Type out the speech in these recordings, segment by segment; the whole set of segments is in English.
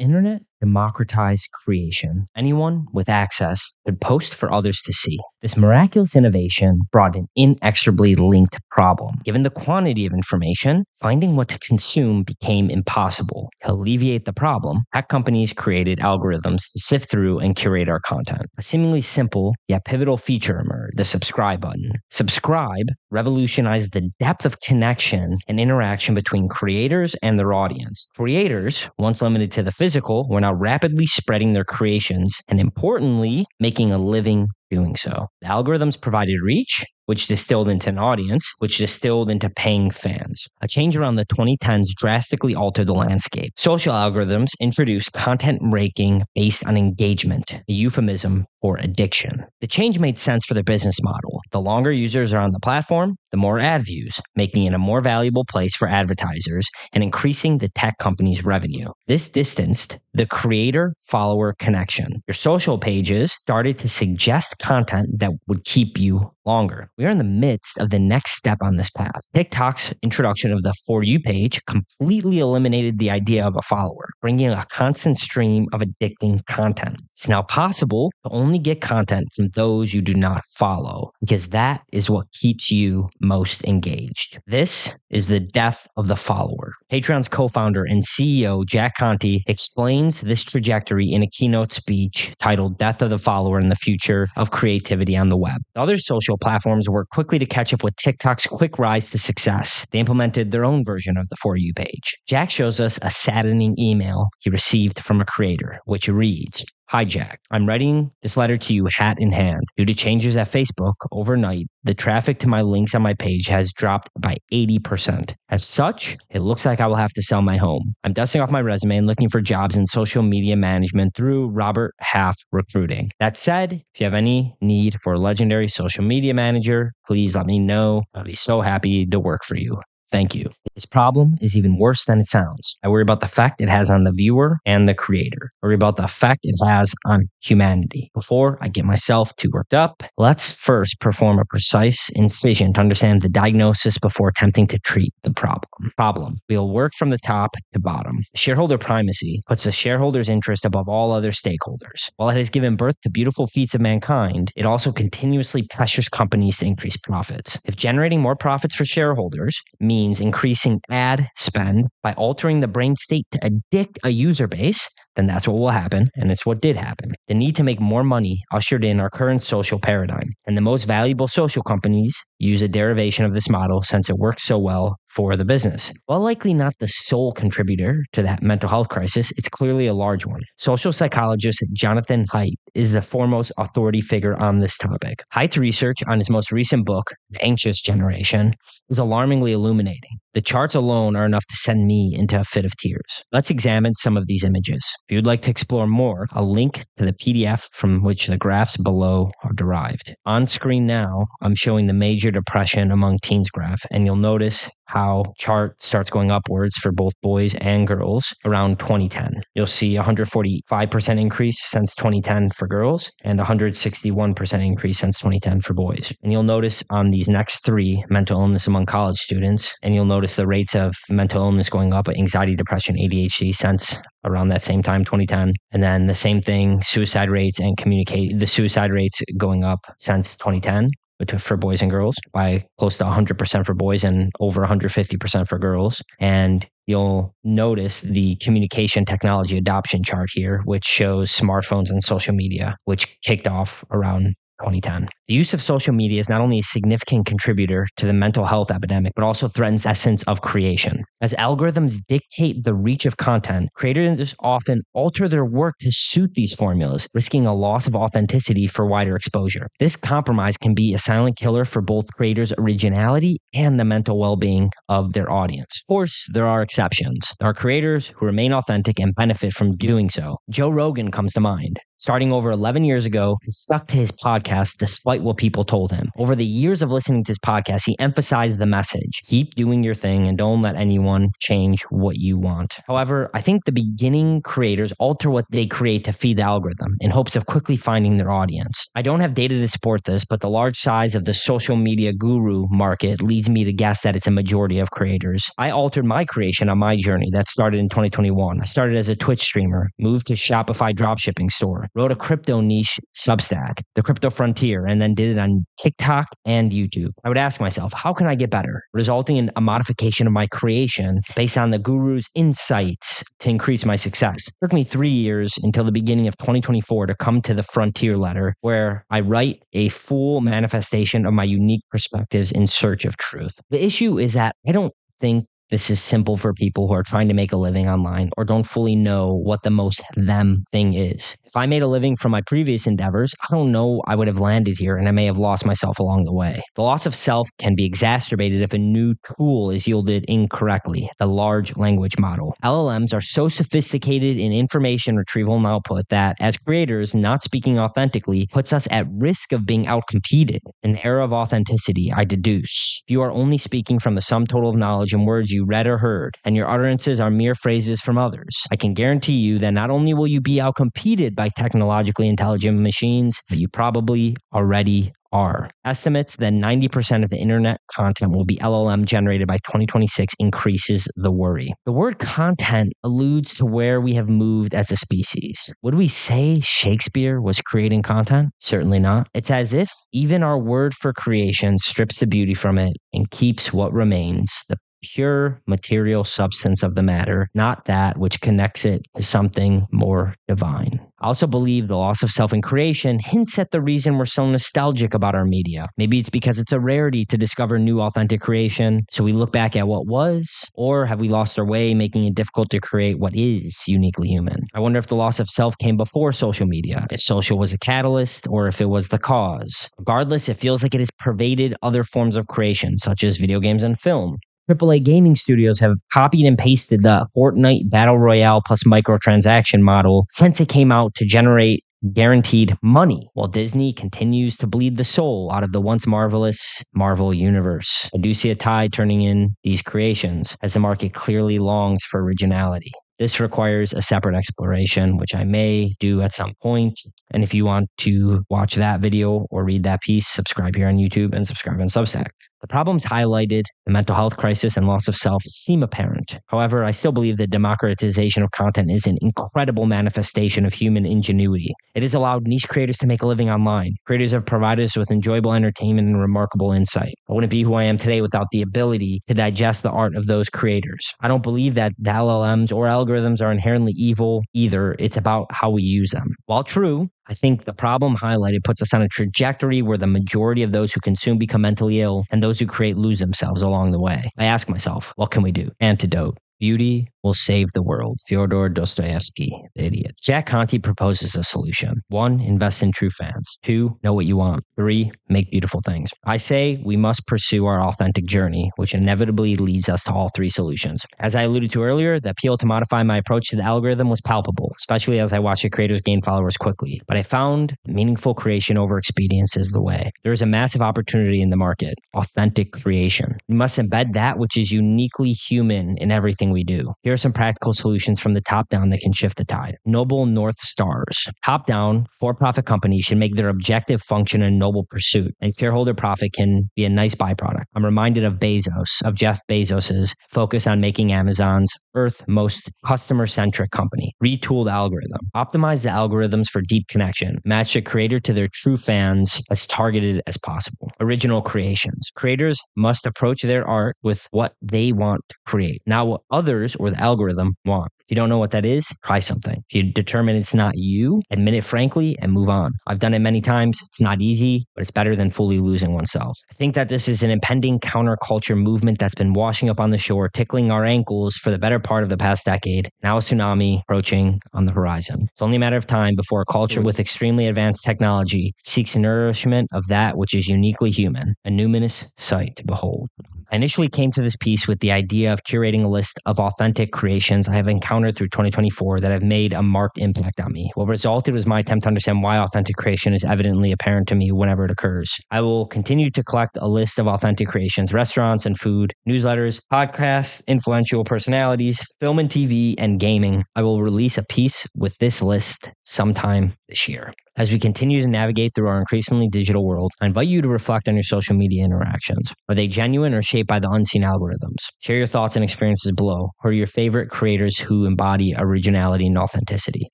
internet democratized creation. Anyone with access could post for others to see. This miraculous innovation brought an inexorably linked problem. Given the quantity of information, finding what to consume became impossible. To alleviate the problem, tech companies created algorithms to sift through and curate our content. A seemingly simple yet pivotal feature emerged: the subscribe button. Subscribe revolutionized the depth of connection and interaction between creators and their audience. Creators, once limited to the physical, were now rapidly spreading their creations and, importantly, making a living doing so. The algorithms provided reach, which distilled into an audience, which distilled into paying fans. A change around the 2010s drastically altered the landscape. Social algorithms introduced content ranking based on engagement, a euphemism for addiction. The change made sense for their business model. The longer users are on the platform, the more ad views, making it a more valuable place for advertisers and increasing the tech company's revenue. This distanced the creator-follower connection. Your social pages started to suggest content that would keep you longer. We are in the midst of the next step on this path. TikTok's introduction of the For You page completely eliminated the idea of a follower, bringing a constant stream of addicting content. It's now possible to only get content from those you do not follow, because that is what keeps you most engaged. This is the death of the follower. Patreon's co-founder and CEO, Jack Conte, explains this trajectory in a keynote speech titled Death of the Follower and the Future of Creativity on the Web. Other social platforms worked quickly to catch up with TikTok's quick rise to success. They implemented their own version of the For You page. Jack shows us a saddening email he received from a creator, which reads, "Hi, Jack. I'm writing this letter to you hat in hand. Due to changes at Facebook overnight, the traffic to my links on my page has dropped by 80%. As such, it looks like I will have to sell my home. I'm dusting off my resume and looking for jobs in social media management through Robert Half Recruiting. That said, if you have any need for a legendary social media manager, please let me know. I'll be so happy to work for you. Thank you." This problem is even worse than it sounds. I worry about the effect it has on the viewer and the creator. I worry about the effect it has on humanity. Before I get myself too worked up, let's first perform a precise incision to understand the diagnosis before attempting to treat the problem. We'll work from the top to bottom. Shareholder primacy puts the shareholder's interest above all other stakeholders. While it has given birth to beautiful feats of mankind, it also continuously pressures companies to increase profits. If generating more profits for shareholders means increasing ad spend by altering the brain state to addict a user base, then that's what will happen, and it's what did happen. The need to make more money ushered in our current social paradigm, and the most valuable social companies use a derivation of this model since it works so well for the business. While likely not the sole contributor to that mental health crisis, it's clearly a large one. Social psychologist Jonathan Haidt is the foremost authority figure on this topic. Haidt's research on his most recent book, The Anxious Generation, is alarmingly illuminating. The charts alone are enough to send me into a fit of tears. Let's examine some of these images. If you'd like to explore more, I'll link to the PDF from which the graphs below are derived. On screen now, I'm showing the major depression among teens graph, and you'll notice how chart starts going upwards for both boys and girls around 2010. You'll see 145% increase since 2010 for girls and 161% increase since 2010 for boys. And you'll notice on these next three, mental illness among college students, and you'll notice the rates of mental illness going up, anxiety, depression, ADHD since around that same time, 2010. And then the same thing, suicide rates and the suicide rates going up since 2010. For boys and girls by close to 100% for boys and over 150% for girls. And you'll notice the communication technology adoption chart here, which shows smartphones and social media, which kicked off around 2010. The use of social media is not only a significant contributor to the mental health epidemic, but also threatens the essence of creation. As algorithms dictate the reach of content, creators often alter their work to suit these formulas, risking a loss of authenticity for wider exposure. This compromise can be a silent killer for both creators' originality and the mental well-being of their audience. Of course, there are exceptions. There are creators who remain authentic and benefit from doing so. Joe Rogan comes to mind. Starting over 11 years ago, he stuck to his podcast despite despite what people told him. Over the years of listening to his podcast, he emphasized the message: keep doing your thing and don't let anyone change what you want. However, I think the beginning creators alter what they create to feed the algorithm in hopes of quickly finding their audience. I don't have data to support this, but the large size of the social media guru market leads me to guess that it's a majority of creators. I altered my creation on my journey that started in 2021. I started as a Twitch streamer, moved to Shopify dropshipping store, wrote a crypto niche Substack, the crypto frontier, and then did it on TikTok and YouTube. I would ask myself, how can I get better? Resulting in a modification of my creation based on the guru's insights to increase my success. It took me 3 years until the beginning of 2024 to come to the frontier letter, where I write a full manifestation of my unique perspectives in search of truth. The issue is that I don't think this is simple for people who are trying to make a living online or don't fully know what the most them thing is. If I made a living from my previous endeavors, I don't know I would have landed here, and I may have lost myself along the way. The loss of self can be exacerbated if a new tool is yielded incorrectly, the large language model. LLMs are so sophisticated in information retrieval and output that, as creators, not speaking authentically puts us at risk of being outcompeted. In the era of authenticity, I deduce, if you are only speaking from the sum total of knowledge and words you read or heard, and your utterances are mere phrases from others, I can guarantee you that not only will you be outcompeted by technologically intelligent machines, but you probably already are. Estimates that 90% of the internet content will be LLM generated by 2026 increases the worry. The word content alludes to where we have moved as a species. Would we say Shakespeare was creating content? Certainly not. It's as if even our word for creation strips the beauty from it and keeps what remains, the pure material substance of the matter, not that which connects it to something more divine. I also believe the loss of self in creation hints at the reason we're so nostalgic about our media. Maybe it's because it's a rarity to discover new authentic creation, so we look back at what was, or have we lost our way, making it difficult to create what is uniquely human? I wonder if the loss of self came before social media, if social was a catalyst, or if it was the cause. Regardless, it feels like it has pervaded other forms of creation, such as video games and film. AAA gaming studios have copied and pasted the Fortnite Battle Royale plus microtransaction model since it came out to generate guaranteed money, while Disney continues to bleed the soul out of the once marvelous Marvel universe. I do see a tide turning in these creations as the market clearly longs for originality. This requires a separate exploration, which I may do at some point. And if you want to watch that video or read that piece, subscribe here on YouTube and subscribe on Substack. The problems highlighted, the mental health crisis and loss of self, seem apparent. However, I still believe the democratization of content is an incredible manifestation of human ingenuity. It has allowed niche creators to make a living online. Creators have provided us with enjoyable entertainment and remarkable insight. I wouldn't be who I am today without the ability to digest the art of those creators. I don't believe that the LLMs or algorithms are inherently evil either. It's about how we use them. While true, I think the problem highlighted puts us on a trajectory where the majority of those who consume become mentally ill and those who create lose themselves along the way. I ask myself, what can we do? Antidote. Beauty will save the world. Fyodor Dostoevsky, the idiot. Jack Conte proposes a solution. 1, invest in true fans. 2, know what you want. 3, make beautiful things. I say we must pursue our authentic journey, which inevitably leads us to all 3 solutions. As I alluded to earlier, the appeal to modify my approach to the algorithm was palpable, especially as I watched the creators gain followers quickly. But I found meaningful creation over expedience is the way. There is a massive opportunity in the market, authentic creation. We must embed that which is uniquely human in everything we do. Here are some practical solutions from the top down that can shift the tide. Noble North Stars. Top down, for-profit companies should make their objective function a noble pursuit, and shareholder profit can be a nice byproduct. I'm reminded of Jeff Bezos's focus on making Amazon's Earth's most customer-centric company. Retool the algorithm. Optimize the algorithms for deep connection. Match the creator to their true fans as targeted as possible. Original creations. Creators must approach their art with what they want to create, not what others or the algorithm want. If you don't know what that is, try something. If you determine it's not you, admit it frankly and move on. I've done it many times. It's not easy, but it's better than fully losing oneself. I think that this is an impending counterculture movement that's been washing up on the shore, tickling our ankles for the better part of the past decade. Now a tsunami approaching on the horizon. It's only a matter of time before a culture with extremely advanced technology seeks nourishment of that which is uniquely human, a numinous sight to behold. I initially came to this piece with the idea of curating a list of authentic creations I have encountered through 2024 that have made a marked impact on me. What resulted was my attempt to understand why authentic creation is evidently apparent to me whenever it occurs. I will continue to collect a list of authentic creations, restaurants and food, newsletters, podcasts, influential personalities, film and TV, and gaming. I will release a piece with this list sometime this year. As we continue to navigate through our increasingly digital world, I invite you to reflect on your social media interactions. Are they genuine or shaped by the unseen algorithms? Share your thoughts and experiences below. Who are your favorite creators who embody originality and authenticity?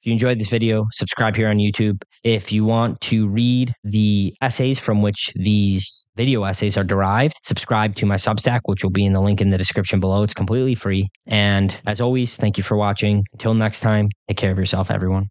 If you enjoyed this video, subscribe here on YouTube. If you want to read the essays from which these video essays are derived, subscribe to my Substack, which will be in the link in the description below. It's completely free. And as always, thank you for watching. Until next time, take care of yourself, everyone.